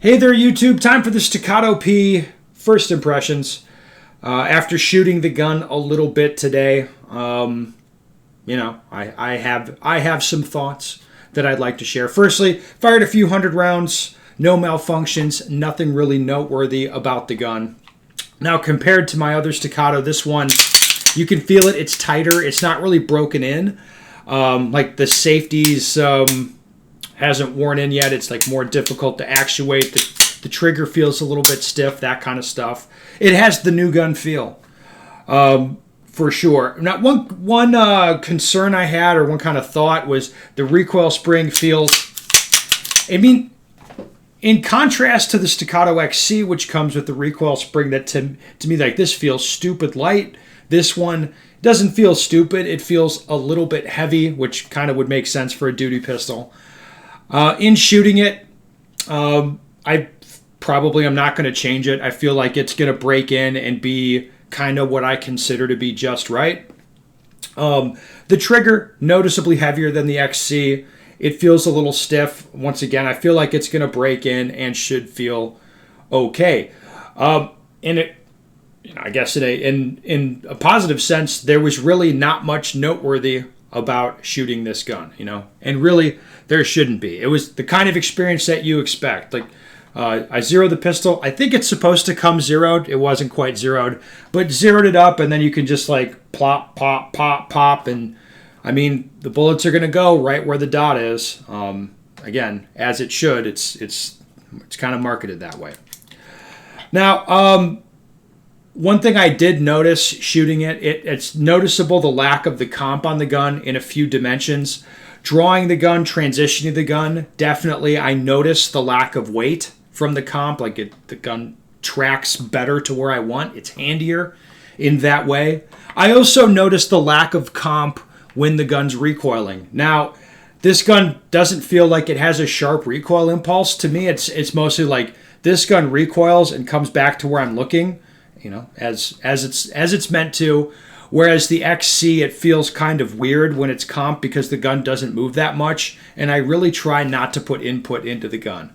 Hey there, YouTube. Time for the Staccato P first impressions. After shooting the gun a little bit today, I have some thoughts that I'd like to share. Firstly, fired a few hundred rounds, no malfunctions, nothing really noteworthy about the gun. Now, compared to my other Staccato, this one, you can feel it. It's tighter. It's not really broken in. Like the safeties hasn't worn in yet. It's like more difficult to actuate. The trigger feels a little bit stiff, that kind of stuff. It has the new gun feel, for sure. Now, one concern I had, or one kind of thought, was the recoil spring feels. I mean, in contrast to the Staccato XC, which comes with the recoil spring, that to me, like, this feels stupid light. This one doesn't feel stupid. It feels a little bit heavy, which kind of would make sense for a duty pistol. In shooting it, I'm not going to change it. I feel like it's going to break in and be kind of what I consider to be just right. The trigger, noticeably heavier than the XC. It feels a little stiff. Once again, I feel like it's going to break in and should feel okay. I guess in a positive sense, there was really not much noteworthy about shooting this gun, and really there shouldn't be. It was the kind of experience that you expect. Like, I zeroed the pistol. I think it's supposed to come zeroed. It wasn't quite zeroed, but zeroed it up, and then you can just like plop, pop, pop, pop, and I mean, the bullets are going to go right where the dot is. Again, as it should. It's kind of marketed that way. Now, one thing I did notice shooting it's noticeable the lack of the comp on the gun in a few dimensions. Drawing the gun, transitioning the gun, definitely I noticed the lack of weight from the comp. Like the gun tracks better to where I want. It's handier in that way. I also noticed the lack of comp when the gun's recoiling. Now, this gun doesn't feel like it has a sharp recoil impulse. To me, it's mostly like this gun recoils and comes back to where I'm looking, as it's meant to. Whereas the XC, it feels kind of weird when it's comp because the gun doesn't move that much, and I really try not to put input into the gun.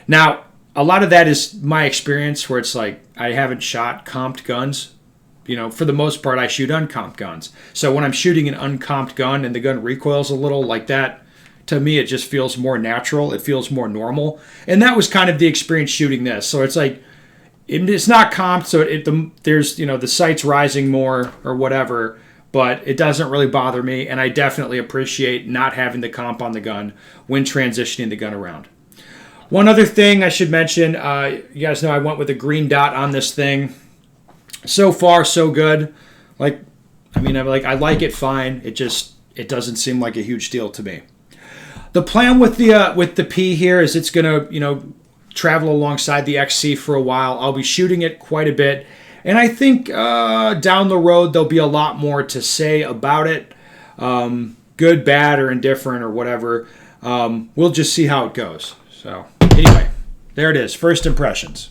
Now, a lot of that is my experience where it's like I haven't shot comped guns. For the most part, I shoot uncomped guns. So when I'm shooting an uncomped gun and the gun recoils a little like that, to me, it just feels more natural. It feels more normal. And that was kind of the experience shooting this. So it's like, it's not comped, so there's the sight's rising more or whatever, but it doesn't really bother me, and I definitely appreciate not having the comp on the gun when transitioning the gun around. One other thing I should mention, you guys know I went with a green dot on this thing. So far, so good. I like it fine. It doesn't seem like a huge deal to me. The plan with the P here is it's gonna travel alongside the XC for a while. I'll be shooting it quite a bit, and I think down the road there'll be a lot more to say about it, good, bad, or indifferent, or whatever. We'll just see how it goes. So anyway, there it is, first impressions.